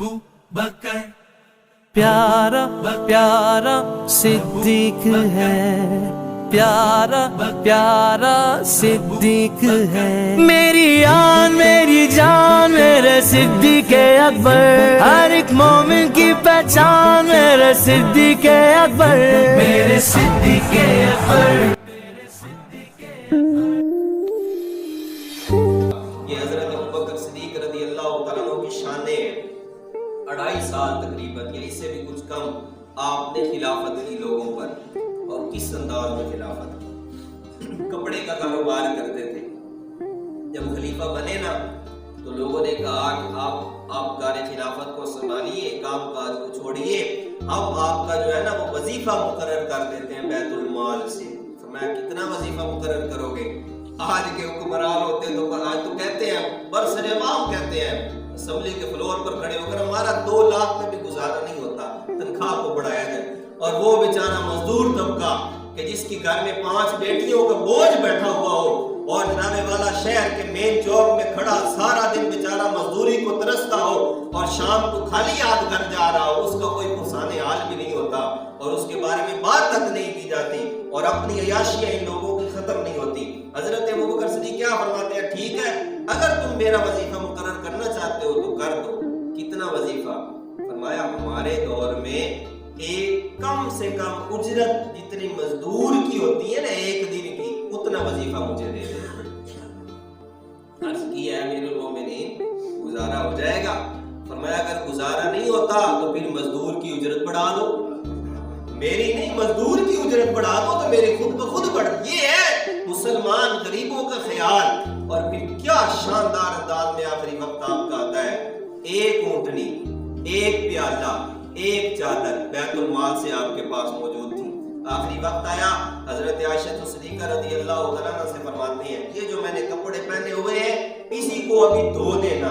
ابو بکر پیارا پیارا صدیق ہے، پیارا پیارا صدیق ہے، میری آن میری جان میرے صدیق اکبر، ہر ایک مومن کی پہچان میرے صدیق اکبر، میرے صدیق اکبر. یہ حضرت ابوبکر صدیق رضی اللہ تعالیٰ عنہ کی شان ہے. 2.5 سال تقریباً یا اس سے بھی کچھ کم آپ نے خلافت کی لوگوں پر، اور کس انداز میں خلافت کی. کپڑے کا کاروبار کرتے تھے. جب خلیفہ بنے نا تو لوگوں نے کہا کہ آپ کار خلافت کو سنبھالیے، کام کاج کو چھوڑیے، اب آپ کا جو ہے نا وہ وظیفہ مقرر کر دیتے ہیں بیت المال سے. فرمایا کتنا وظیفہ مقرر کرو گے؟ آج کے حکمران ہوتے تو آج تو کہتے ہیں برسر-ے-عام کہتے ہیں اسمبلی کے فلور پر کھڑے ہو کر ہمارا 2 لاکھ میں بھی گزارا نہیں ہوتا، تنخواہ کو بڑھایا جائے. اور وہ بیچارہ مزدور طبقہ کہ جس کی گھر میں 5 بیٹیوں کا بوجھ بیٹھا ہوا ہو اور جناب والا شہر کے مین چوک میں کھڑا سارا دن بیچارہ مزدوری کو ترستا ہو اور شام کو خالی ہاتھ گھر جا رہا ہو، اس کا کوئی پرسان حال بھی نہیں ہوتا اور اس کے بارے میں بات تک نہیں کی جاتی اور اپنی عیاشیاں ان لوگوں کی ختم نہیں ہوتی. حضرت ابوبکر صدیق کیا فرماتے ہیں؟ ٹھیک ہے اگر تم میرا وظیفہ مقرر کرنا چاہتے ہو تو کر دو. کتنا وظیفہ؟ فرمایا ہمارے دور میں ایک کم سے کم اجرت جتنی مزدور کی ہوتی ہے نا ایک دن کی، اتنا وظیفہ مجھے دے دے. عرض کیا ہے امیر المومنین گزارا ہو جائے گا؟ فرمایا اگر گزارا نہیں ہوتا تو پھر مزدور کی اجرت بڑھا دو. میری نہیں مزدور کی اجرت بڑھا دو تو میری خود بخود بڑھ. یہ ہے مسلمان غریبوں کا خیال. اور پھر کیا شاندار انداز میں آخری وقت آپ کا آتا ہے. ایک اونٹنی، ایک پیالہ، ایک چادر بیت المال سے آپ کے پاس موجود تھی. آخری وقت آیا حضرت عائشہ صدیقہ رضی اللہ عنہا سے فرماتے ہیں یہ جو میں نے کپڑے پہنے ہوئے ہیں اسی کو ابھی دھو دینا،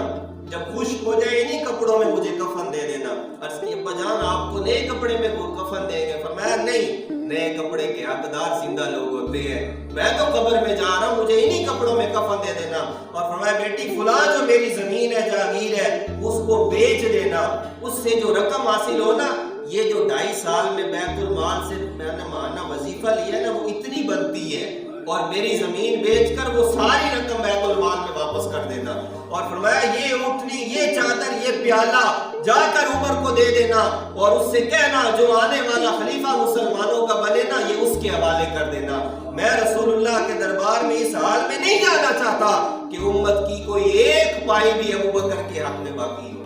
جب خشک ہو جائے انہی کپڑوں میں مجھے کفن دے دینا. عرض کی ابا جان آپ کو نئے کپڑے میں کفن دیں گے؟ فرمایا نہیں، نئے کپڑے کے حقدار زندہ لوگ ہوتے ہیں، میں تو قبر میں جا رہا ہوں مجھے انہی کپڑوں میں کفن دے دینا. اور فرمایا بیٹی فلاں جو میری زمین ہے جاگیر ہے اس کو بیچ دینا، اس سے جو رقم حاصل ہونا یہ جو 2.5 سال میں بیت المال سے میں نے مانا وظیفہ لیا ہے نا وہ اتنی بنتی ہے، اور میری زمین بیچ کر وہ ساری رقم بیت المال میں واپس کر دینا. اور فرمایا یہ اونٹنی، یہ چادر، یہ پیالہ جا کر عمر کو دے دینا اور اس سے کہنا جو آنے والا خلیفہ مسلمانوں کا بنے نا یہ اس کے حوالے کر دینا. میں رسول اللہ کے دربار میں اس حال میں نہیں جانا چاہتا کہ امت کی کوئی ایک پائی بھی ابوبکر کے حق میں باقی ہو.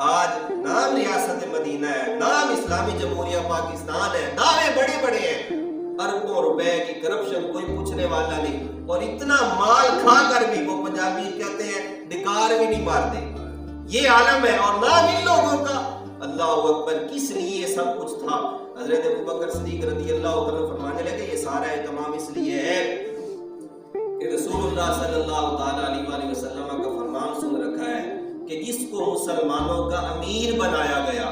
آج نام ریاست مدینہ ہے، نام اسلامی جمہوریہ پاکستان ہے، دعوے بڑے بڑے ہیں، اربوں روپے کی کرپشن کوئی پوچھنے والا نہیں، اور اتنا مال کھا کر بھی وہ پنجابی کہتے ہیں ڈکار بھی نہیں مارتے. یہ عالم ہے اور نام ان لوگوں کا. اللہ اکبر، کس لیے یہ سب کچھ تھا؟ حضرت ابوبکر صدیق رضی اللہ عنہ فرمانے لگے یہ سارا اہتمام اس لیے ہے کہ رسول اللہ صلی اللہ تعالی علیہ وسلم کا فرمان سن رکھا ہے کہ جس کو مسلمانوں کا امیر بنایا گیا،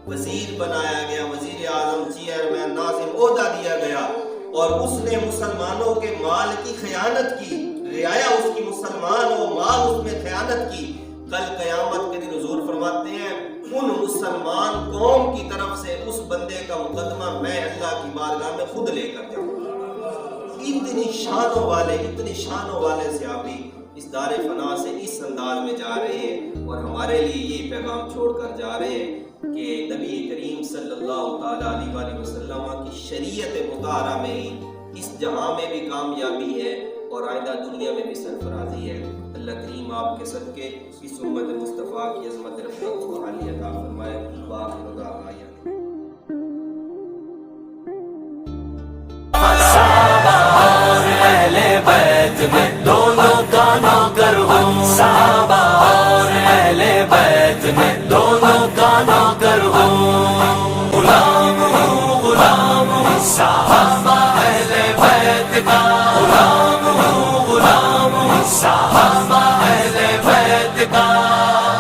وزیر بنایا گیا، وزیر اعظم، چیئرمین، ناظم عہدہ دیا گیا اور اس نے مسلمانوں کے مال کی خیانت کی، رعایا اس کی مسلمان ہو مال اس میں خیانت کی، کل قیامت کے دن حضور فرماتے ہیں ان مسلمان قوم کی طرف سے اس بندے کا مقدمہ میں اللہ کی بارگاہ میں خود لے کر جاؤں. اتنی شانوں والے صحابی اس دار فنا سے اس انداز میں جا رہے ہیں اور ہمارے لیے یہ پیغام چھوڑ کر جا رہے ہیں کہ نبی کریم صلی اللہ تعالی علیہ وسلم کی شریعت مطہرہ میں ہی اس جہاں میں بھی کامیابی ہے اور آئندہ دنیا میں بھی سرفرازی ہے. اللہ کریم آپ کے صدقے اس امت مصطفیٰ کی عظمت رفعت کو عالی عطا فرمائے. وآخر دعوانا